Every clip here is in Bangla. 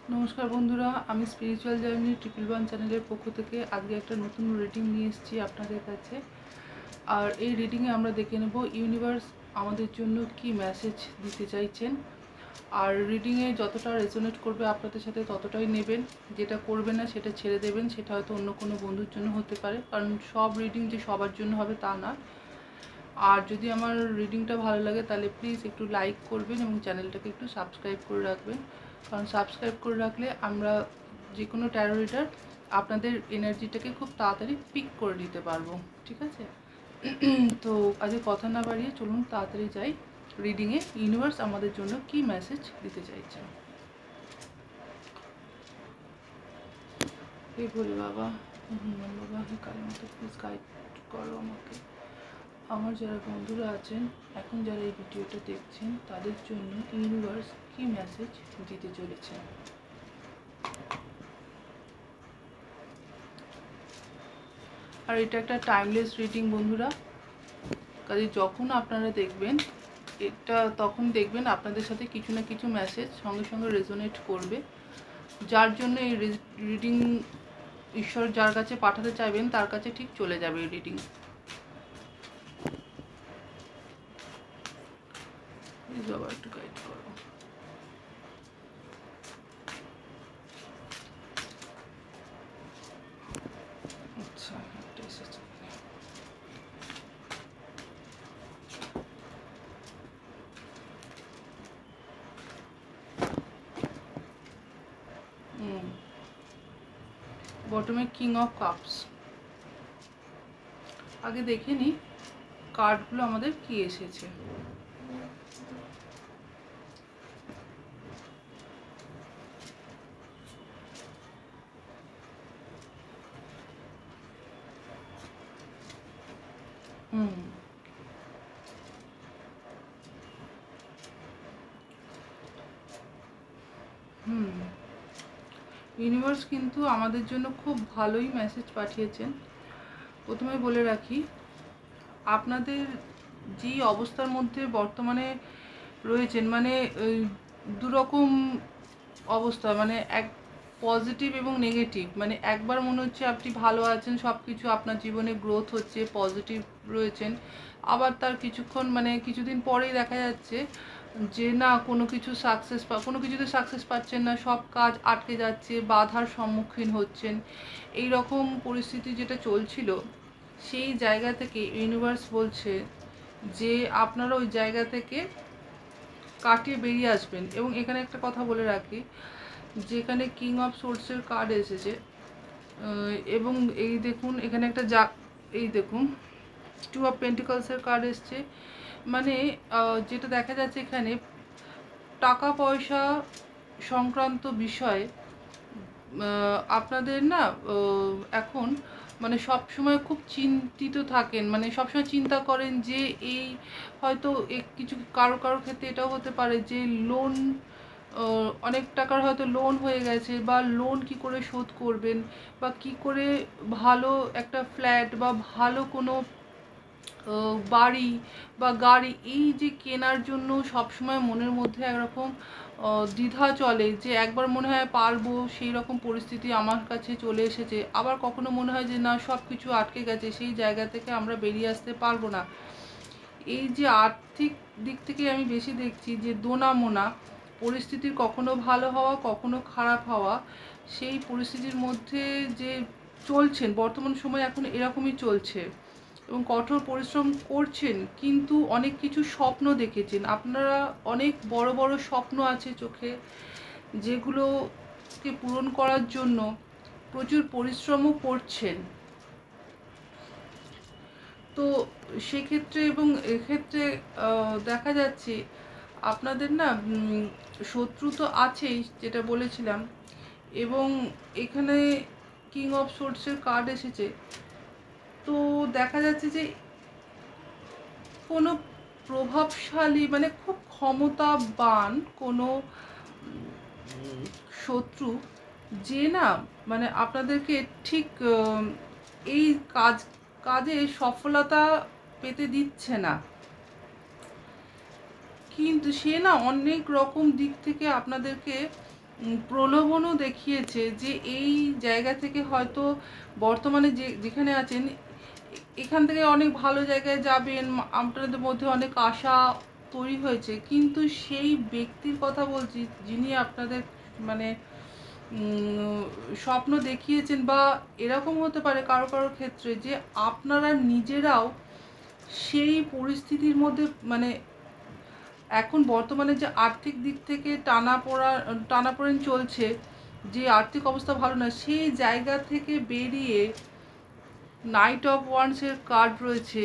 नमस्कार बंधुरा आमी स्पिरिचुअल जार्नी 111 चैनल पक्ष থেকে আজকে একটা নতুন রিডিং নিয়ে এসেছি আপনাদের কাছে। আর এই রিডিংয়ে আমরা দেখে নেব ইউনিভার্স আমাদের জন্য কি মেসেজ দিতে চাইছেন। আর রিডিংয়ে যতটা রেজোনেট করবে আপনাদের সাথে ততটাই নেবেন, যেটা করবে না সেটা ছেড়ে দেবেন। সেটা হয়তো অন্য কোনো বন্ধুর জন্য হতে পারে, কারণ সব রিডিং যে সবার জন্য হবে তা না। আর যদি আমার রিডিংটা ভালো লাগে তাহলে প্লিজ একটু লাইক করবেন এবং চ্যানেলটাকে একটু সাবস্ক্রাইব করে রাখবেন, কারণ সাবস্ক্রাইব করে রাখলে আমরা যে কোনো ট্যারো রিডার আপনাদের এনার্জিটাকে খুব তাড়াতাড়ি পিক করে নিতে পারবো। ঠিক আছে, তো আজকে কথা না বাড়িয়ে চলুন তাড়াতাড়ি যাই রিডিংয়ে। ইউনিভার্স আমাদের জন্য কি মেসেজ দিতে চাইছে। এই বলে বাবা বাবা কালী মতো প্লিজ গাইড করো আমাকে। আমার যারা বন্ধুরা আছেন এখন যারা এই ভিডিওটা দেখছেন তাদের জন্য ইউনিভার্স কি মেসেজ দিতে চলেছে। আর এটা একটা টাইমলেস রিডিং বন্ধুরা, কাজে যখন আপনারা দেখবেন এটা তখন দেখবেন আপনাদের সাথে কিছু না কিছু মেসেজ সঙ্গে সঙ্গে রেজোনেট করবে, যার জন্য এই রিডিং ঈশ্বর যার কাছে পাঠাতে চাইবেন তার কাছে ঠিক চলে যাবে এই রিডিং। বাবা একটু গাইড করো। আচ্ছা একটা এসেছে, বটমে কিং অফ কাপস। আগে দেখে নিই কার্ডগুলো আমাদের কি এসেছে। ইউনিভার্স কিন্তু আমাদের জন্য খুব ভালোই মেসেজ পাঠিয়েছেন। প্রথমে বলে রাখি, আপনাদের যেই অবস্থার মধ্যে বর্তমানে রয়েছেন, মানে দুরকম অবস্থা, মানে এক পজিটিভ এবং নেগেটিভ। মানে একবার মনে হচ্ছে আপনি ভালো আছেন, সব কিছু আপনার জীবনে গ্রোথ হচ্ছে, পজিটিভ রয়েছেন, আবার তার কিছুক্ষণ মানে কিছুদিন পরেই দেখা যাচ্ছে যে না কোনো কিছুতে সাকসেস পাচ্ছেন না, সব কাজ আটকে যাচ্ছে, বাধার সম্মুখীন হচ্ছেন। এই রকম পরিস্থিতি যেটা চলছিল সেই জায়গা থেকে ইউনিভার্স বলছে যে আপনারা ওই জায়গা থেকে কাটিয়ে বেরিয়ে আসবেন। এবং এখানে একটা কথা বলে রাখি, যেখানে কিং অফ সোর্সের কার্ড এসেছে এবং এই দেখুন এখানে একটা এই দেখুন 2 অফ পেন্টিকলসের কার্ড এসছে। মানে যেটা দেখা যাচ্ছে এখানে টাকা পয়সা সংক্রান্ত বিষয়ে আপনাদের না এখন মানে সব সময় খুব চিন্তিত থাকেন, মানে সবসময় চিন্তা করেন যে এই হয়তো কিছু কারো ক্ষেত্রে এটাও হতে পারে যে লোন, অনেক টাকার হয়তো লোন হয়ে গেছে, বা লোন কি করে শোধ করবেন, বা কি করে ভালো একটা ফ্ল্যাট বা ভালো কোনো বাড়ি বা গাড়ি এই যে কেনার জন্য সবসময় মনের মধ্যে একরকম দ্বিধা চলে, যে একবার মনে হয় পারবো, সেই রকম পরিস্থিতি আমার কাছে চলে এসেছে, আবার কখনো মনে হয় যে না সব কিছু আটকে গেছে, সেই জায়গা থেকে আমরা বেরিয়ে আসতে পারবো না। এই যে আর্থিক দিক থেকে আমি বেশি দেখছি যে দোনামোনা পরিস্থিতির, কখনো ভালো হওয়া কখনো খারাপ হওয়া, সেই পরিস্থিতির মধ্যে যে চলছেন বর্তমান সময় এখন এরকমই চলছে। এবং কঠোর পরিশ্রম করছেন, কিন্তু অনেক কিছু স্বপ্ন দেখেছেন আপনারা, অনেক বড় বড় স্বপ্ন আছে চোখে, যেগুলোকে পূরণ করার জন্য প্রচুর পরিশ্রমও করছেন। তো সেক্ষেত্রে এবং এক্ষেত্রে দেখা যাচ্ছে আপনাদের না শত্রু তো আছেই, যেটা বলেছিলাম। এবং এখানে কিং অফ সোর্সের কার্ড এসেছে, তো দেখা যাচ্ছে যে কোনো প্রভাবশালী মানে খুব ক্ষমতাবান কোনো শত্রু, যে না মানে আপনাদেরকে ঠিক এই কাজে সফলতা পেতে দিচ্ছে না, কিন্তু সে না অনেক রকম দিক থেকে আপনাদেরকে প্রলোভনও দেখিয়েছে যে এই জায়গা থেকে হয়তো বর্তমানে যেখানে আছেন এখান থেকে অনেক ভালো জায়গায় যাবেন, আপনাদের মধ্যে অনেক আশা তৈরি হয়েছে, কিন্তু সেই ব্যক্তির কথা বলছি যিনি আপনাদের মানে স্বপ্ন দেখিয়েছেন, বা এরকম হতে পারে কারো কারোর ক্ষেত্রে যে আপনারা নিজেরাও সেই পরিস্থিতির মধ্যে মানে এখন বর্তমানে যে আর্থিক দিক থেকে টানাপোড়েন চলছে, যে আর্থিক অবস্থা ভালো না, সেই জায়গা থেকে বেরিয়ে নাইট অফ ওয়ান্ডসের কার্ড রয়েছে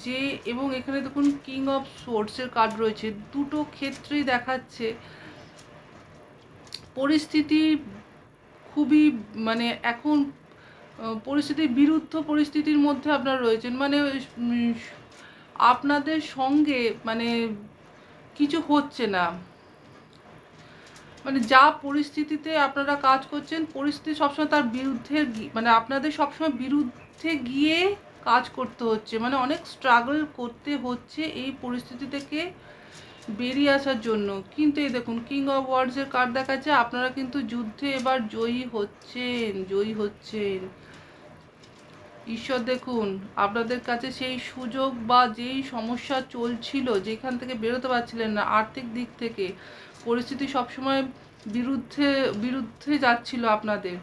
যে, এবং এখানে দেখুন কিং অফ সোর্ডসের কার্ড রয়েছে। দুটো ক্ষেত্রেই দেখাচ্ছে পরিস্থিতি খুবই মানে এখন পরিস্থিতির বিরুদ্ধ পরিস্থিতির মধ্যে আপনারা রয়েছেন, মানে আপনাদের সঙ্গে মানে কিছু হচ্ছে না, মানে যা পরিস্থিতিতে আপনারা কাজ করছেন পরিস্থিতি সবসময় তার বিরুদ্ধে মানে আপনাদের সবসময় বিরুদ্ধে গিয়ে কাজ করতে হচ্ছে, মানে অনেক স্ট্রাগল করতে হচ্ছে এই পরিস্থিতি থেকে বেরিয়ে আসার জন্য। কিন্তু এই দেখুন কিং অফ ওয়ার্ডসের কার্ড দেখাচ্ছে আপনারা কিন্তু যুদ্ধে এবার জয়ী হচ্ছেন। ঈশ্বর দেখুন আপনাদের কাছে সেই সুযোগ বা যেই সমস্যা চলছিল, যেখান থেকে বেরোতে পারছিলেন না আর্থিক দিক থেকে, পরিস্থিতি সবসময় বিরুদ্ধে যাচ্ছিল আপনাদের,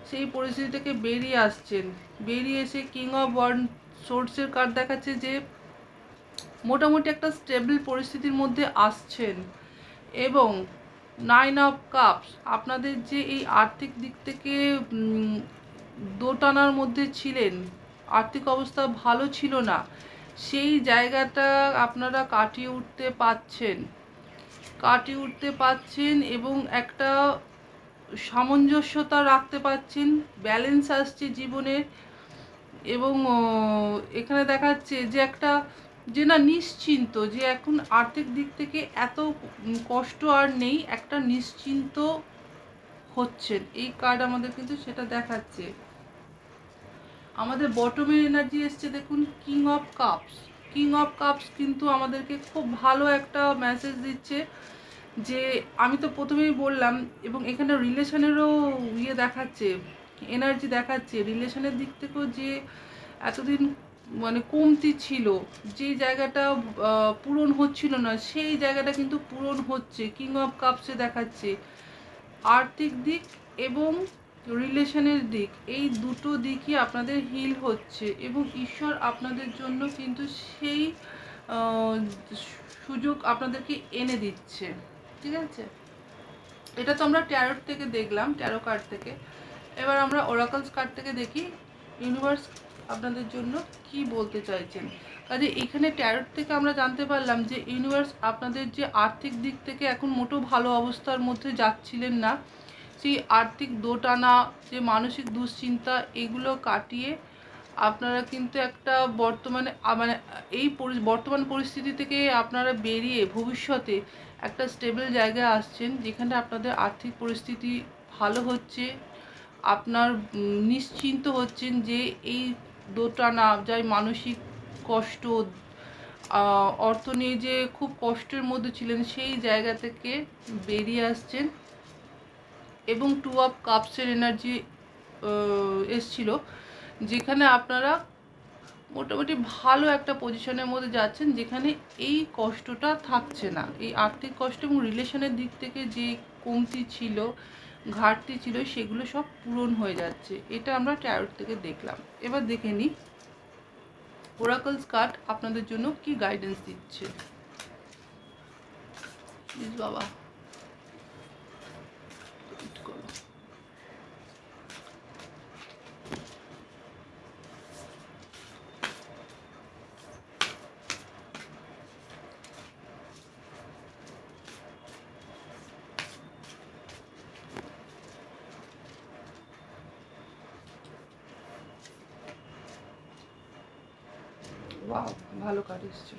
সেই পরিস্থিতি থেকে বেরিয়ে আসছেন। বেরিয়ে এসে কিং অফ ওয়ান্ড সোর্সের কার্ড দেখাচ্ছে যে মোটামুটি একটা স্টেবল পরিস্থিতির মধ্যে আসছেন। এবং 9 অফ কাপস আপনাদের যে এই আর্থিক দিক থেকে দোটানার মধ্যে ছিলেন, আর্থিক অবস্থা ভালো ছিল না, সেই জায়গাটা আপনারা কাটিয়ে উঠতে পারছেন এবং একটা সামঞ্জস্যতা রাখতে পারছেন, ব্যালেন্স আসছে জীবনের। এবং এখানে দেখাচ্ছে যে একটা যে না নিশ্চিন্ত, যে এখন আর্থিক দিক থেকে এত কষ্ট আর নেই, একটা নিশ্চিন্ত হচ্ছেন। এই কার্ড আমাদের কিন্তু সেটা দেখাচ্ছে। আমাদের বটমের এনার্জি এসছে দেখুন কিং অফ কাপস কিন্তু আমাদেরকে খুব ভালো একটা মেসেজ দিচ্ছে, যে আমি তো প্রথমেই বললাম, এবং এখানে রিলেশনেরও দেখাচ্ছে, এনার্জি দেখাচ্ছে রিলেশনের দিক থেকেও যে এতদিন মানে কমতি ছিল, যে জায়গাটা পূরণ হচ্ছিল না সেই জায়গাটা কিন্তু পূরণ হচ্ছে। কিং অফ কাপসে দেখাচ্ছে আর্থিক দিক এবং রিলেশনের দিক, এই দুটো দিকই আপনাদের হিল হচ্ছে এবং ঈশ্বর আপনাদের জন্য কিন্তু সেই সুযোগ আপনাদেরকে এনে দিচ্ছে। ঠিক আছে, এটা তো আমরা ট্যারোট থেকে দেখলাম, ট্যারো কার্ড থেকে। এবার আমরা ওরাকলস কার্ড থেকে দেখি ইউনিভার্স আপনাদের জন্য কি বলতে চাইছেন। কাজে এখানে ট্যারোট থেকে আমরা জানতে পারলাম যে ইউনিভার্স আপনাদের যে আর্থিক দিক থেকে এখন মোটেও ভালো অবস্থার মধ্যে যাচ্ছিলেন না, সেই আর্থিক দোটানা, যে মানসিক দুশ্চিন্তা, এগুলো কাটিয়ে আপনারা কিন্তু একটা বর্তমানে মানে এই বর্তমান পরিস্থিতি থেকে আপনারা বেরিয়ে ভবিষ্যতে একটা স্টেবল জায়গায় আসছেন, যেখানে আপনাদের আর্থিক পরিস্থিতি ভালো হচ্ছে, আপনার নিশ্চিন্ত হচ্ছেন যে এই দোটানা, যাই মানসিক কষ্ট, অর্থ নিয়ে যে খুব কষ্টের মধ্যে ছিলেন সেই জায়গা থেকে বেরিয়ে আসছেন। এবং 2 অফ কাপসের এনার্জি এসছিল, যেখানে আপনারা মোটামুটি ভালো একটা পজিশনের মধ্যে যাচ্ছেন, যেখানে এই কষ্টটা থাকছে না, এই আর্থিক কষ্ট এবং রিলেশনের দিক থেকে যে কমতি ছিল, ঘাটতি ছিল, সেগুলো সব পূরণ হয়ে যাচ্ছে। এটা আমরা ট্যারোট থেকে দেখলাম। এবার দেখে নিই ওরাকলস কার্ড আপনাদের জন্য কি গাইডেন্স দিচ্ছে। প্লিজ বাবা ওয়াও, ভালো কার্ড এসছে।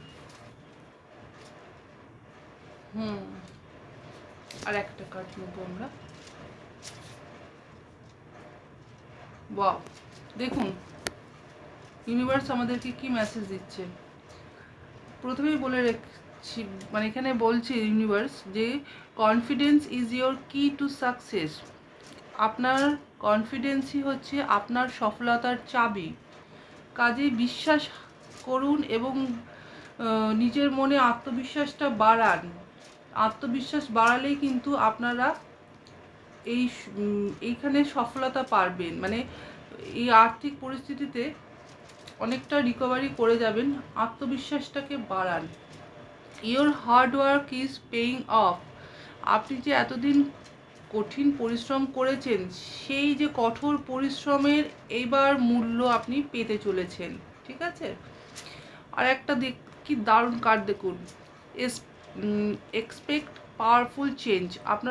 আর একটা কার্ড নেবো আমরা। ওয়াও, দেখুন ইউনিভার্স আমাদেরকে কি মেসেজ দিচ্ছে। প্রথমেই বলে মানে এখানে বলছে ইউনিভার্স যে কনফিডেন্স ইজ ইয়োর কি টু সাকসেস। আপনার কনফিডেন্সই হচ্ছে আপনার সফলতার চাবি। কাজেই বিশ্বাস করুন এবং নিজের মনে আত্মবিশ্বাসটা বাড়ান। আত্মবিশ্বাস বাড়ালেই কিন্তু আপনারা এইখানে সফলতা পারবেন, মানে এই আর্থিক পরিস্থিতিতে অনেকটা রিকভারি করে যাবেন। আত্মবিশ্বাসটাকে বাড়ান। Your hard work is paying of. আপনি যে এতদিন কঠিন পরিশ্রম করেছেন, সেই যে কঠোর পরিশ্রমের এইবার মূল্য আপনি পেতে চলেছেন। ঠিক আছে, আর একটা কি দারুণ কার্ড দেখুন, এক্সপেক্ট পাওয়ারফুল চেঞ্জ। আপনার